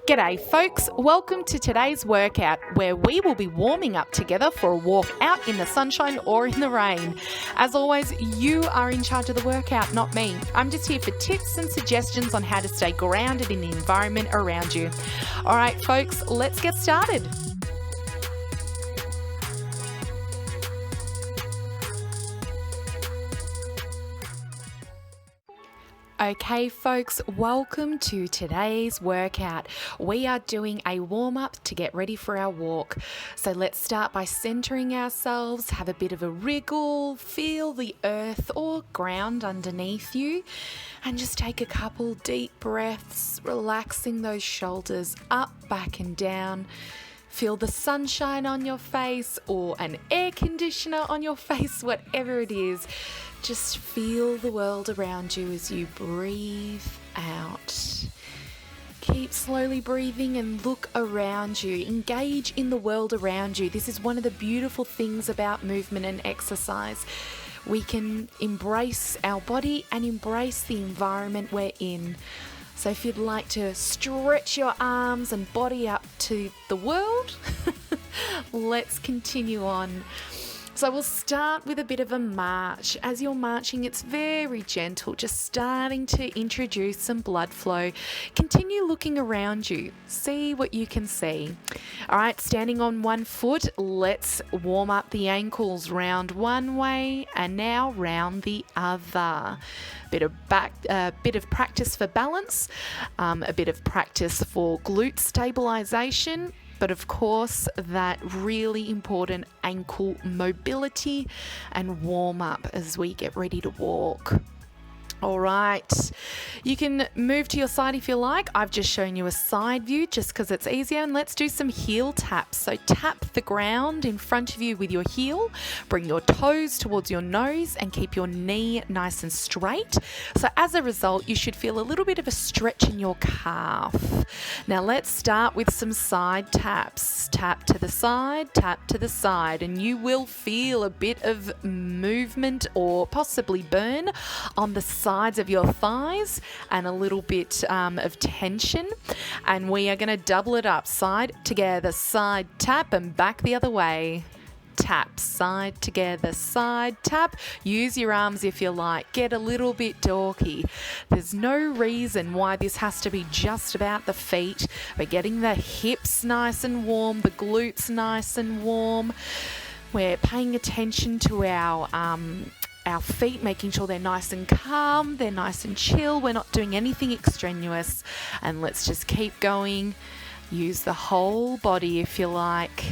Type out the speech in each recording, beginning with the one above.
G'day folks, welcome to today's workout where we will be warming up together for a walk out in the sunshine or in the rain. As always, you are in charge of the workout, not me. I'm just here for tips and suggestions on how to stay grounded in the environment around you. Alright folks, let's get started. Okay folks, welcome to today's workout. We are doing a warm-up to get ready for our walk. So let's start by centering ourselves, have a bit of a wriggle, feel the earth or ground underneath you, and just take a couple deep breaths, relaxing those shoulders up, back and down. Feel the sunshine on your face or an air conditioner on your face, whatever it is. Just feel the world around you as you breathe out. Keep slowly breathing and look around you. Engage in the world around you. This is one of the beautiful things about movement and exercise. We can embrace our body and embrace the environment we're in. So if you'd like to stretch your arms and body up to the world, let's continue on. So we'll start with a bit of a march. As you're marching, it's very gentle, just starting to introduce some blood flow. Continue looking around you. See what you can see. All right, standing on one foot, let's warm up the ankles round one way and now round the other. Bit of practice for balance, a bit of practice for glute stabilization. But of course, that really important ankle mobility and warm up as we get ready to walk. All right, you can move to your side if you like. I've just shown you a side view just because it's easier, and let's do some heel taps. So tap the ground in front of you with your heel, bring your toes towards your nose and keep your knee nice and straight. So as a result, you should feel a little bit of a stretch in your calf. Now let's start with some side taps. Tap to the side, and you will feel a bit of movement or possibly burn on the sides of your thighs and a little bit of tension, and we are going to double it up. Side together, side tap, and back the other way. Tap, side together, side tap. Use your arms if you like. Get a little bit dorky. There's no reason why this has to be just about the feet. We're getting the hips nice and warm, the glutes nice and warm. We're paying attention to our feet, making sure they're nice and calm, they're nice and chill. We're not doing anything extraneous. And let's just keep going. Use the whole body if you like.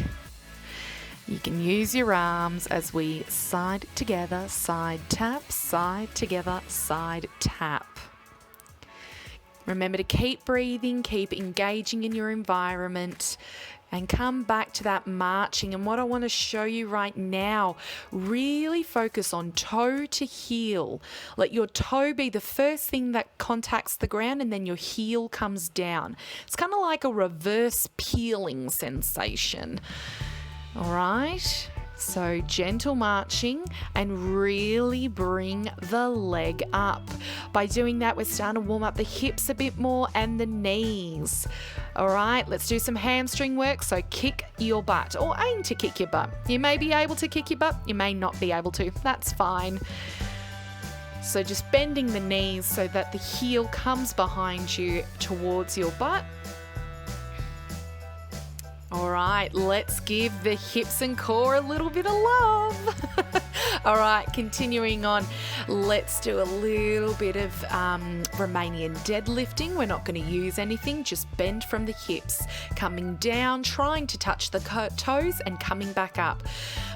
You can use your arms as we side together, side tap, side together, side tap. Remember to keep breathing, keep engaging in your environment, and come back to that marching. And what I want to show you right now, really focus on toe to heel. Let your toe be the first thing that contacts the ground, and then your heel comes down. It's kind of like a reverse peeling sensation. All right. So gentle marching, and really bring the leg up. By doing that, we're starting to warm up the hips a bit more and the knees. All right, let's do some hamstring work. So kick your butt, or aim to kick your butt. You may be able to kick your butt, you may not be able to. That's fine. So just bending the knees so that the heel comes behind you towards your butt. All right, let's give the hips and core a little bit of love. All right, continuing on, let's do a little bit of Romanian deadlifting. We're not going to use anything, just bend from the hips, coming down, trying to touch the toes and coming back up.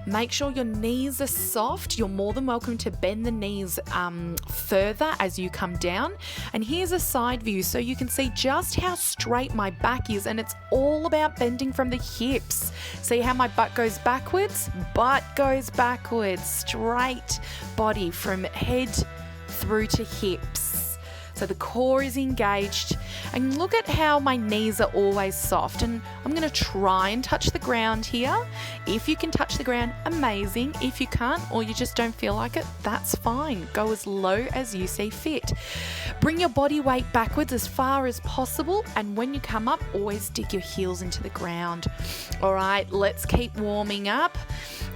Make sure your knees are soft. You're more than welcome to bend the knees further as you come down. And here's a side view so you can see just how straight my back is, and it's all about bending from the hips. See how my butt goes backwards? Butt goes backwards. Straight body from head through to hips. So the core is engaged. And look at how my knees are always soft, and I'm going to try and touch the ground here. If you can touch the ground, amazing. If you can't, or you just don't feel like it, that's fine. Go as low as you see fit. Bring your body weight backwards as far as possible, and when you come up, always dig your heels into the ground. All right, let's keep warming up,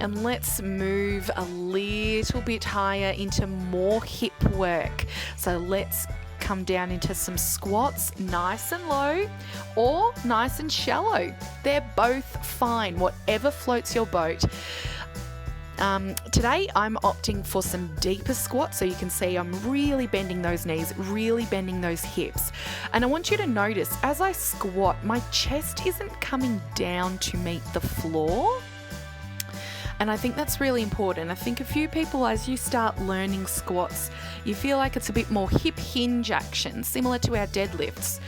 and let's move a little bit higher into more hip work. So let's come down into some squats, nice and low or nice and shallow. They're both fine, whatever floats your boat. Today I'm opting for some deeper squats, so you can see I'm really bending those knees, really bending those hips. And I want you to notice as I squat, my chest isn't coming down to meet the floor. And I think that's really important. I think a few people, as you start learning squats, you feel like it's a bit more hip hinge action, similar to our deadlifts.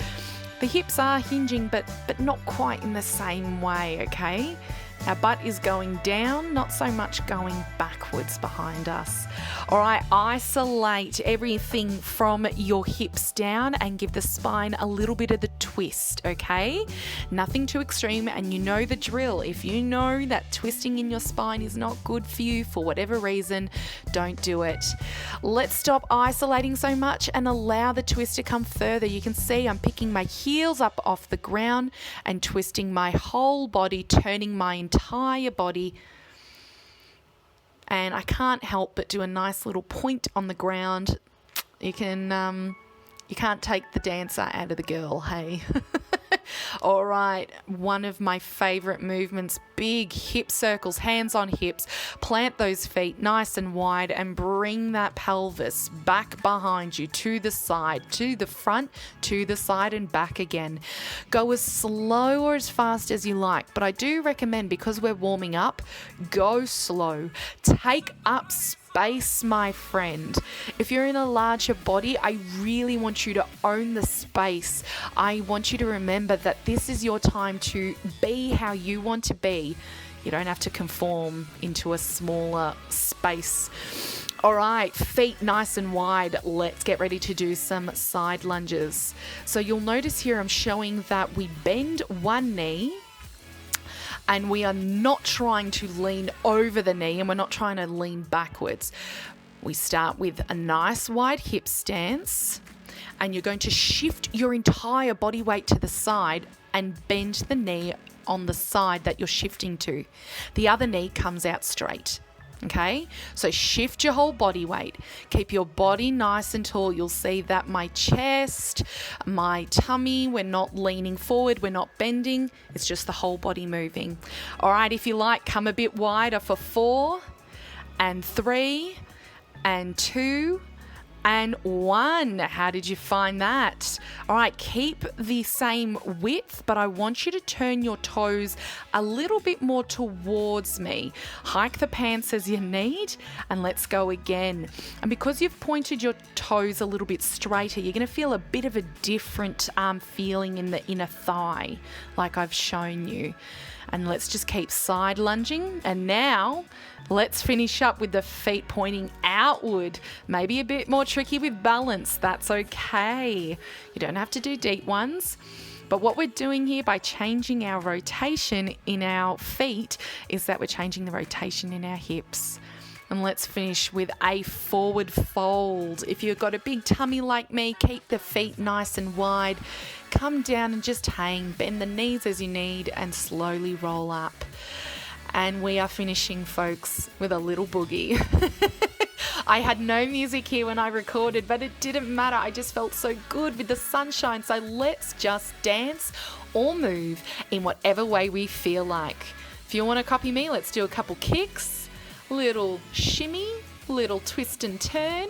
The hips are hinging, but not quite in the same way, okay? Our butt is going down, not so much going backwards behind us. All right, isolate everything from your hips down and give the spine a little bit of the twist, okay? Nothing too extreme, and you know the drill. If you know that twisting in your spine is not good for you for whatever reason, don't do it. Let's stop isolating so much and allow the twist to come further. You can see I'm picking my heels up off the ground and twisting my whole body, turning my entire body, and I can't help but do a nice little point on the ground. You can't take the dancer out of the girl, hey? All right, one of my favorite movements, big hip circles, hands on hips. Plant those feet nice and wide and bring that pelvis back behind you, to the side, to the front, to the side and back again. Go as slow or as fast as you like, but I do recommend, because we're warming up, go slow. Take up space, my friend. If you're in a larger body, I really want you to own the space. I want you to remember that this is your time to be how you want to be. You don't have to conform into a smaller space. All right, feet nice and wide. Let's get ready to do some side lunges. So you'll notice here I'm showing that we bend one knee, and we are not trying to lean over the knee, and we're not trying to lean backwards. We start with a nice wide hip stance, and you're going to shift your entire body weight to the side and bend the knee on the side that you're shifting to. The other knee comes out straight. Okay, so shift your whole body weight. Keep your body nice and tall. You'll see that my chest, my tummy, we're not leaning forward, we're not bending. It's just the whole body moving. All right, if you like, come a bit wider for 4 and 3 and 2 and 1. How did you find that? All right, keep the same width, but I want you to turn your toes a little bit more towards me. Hike the pants as you need, and let's go again. And because you've pointed your toes a little bit straighter, you're going to feel a bit of a different feeling in the inner thigh, like I've shown you. And let's just keep side lunging. And now let's finish up with the feet pointing outward. Maybe a bit more tricky with balance. That's okay. You don't have to do deep ones. But what we're doing here by changing our rotation in our feet is that we're changing the rotation in our hips. And let's finish with a forward fold. If you've got a big tummy like me, keep the feet nice and wide. Come down and just hang. Bend the knees as you need and slowly roll up. And we are finishing, folks, with a little boogie. I had no music here when I recorded, but it didn't matter. I just felt so good with the sunshine. So let's just dance or move in whatever way we feel like. If you want to copy me, let's do a couple kicks, little shimmy, little twist and turn.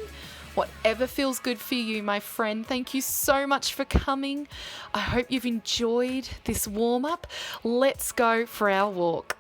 Whatever feels good for you, my friend. Thank you so much for coming. I hope you've enjoyed this warm-up. Let's go for our walk.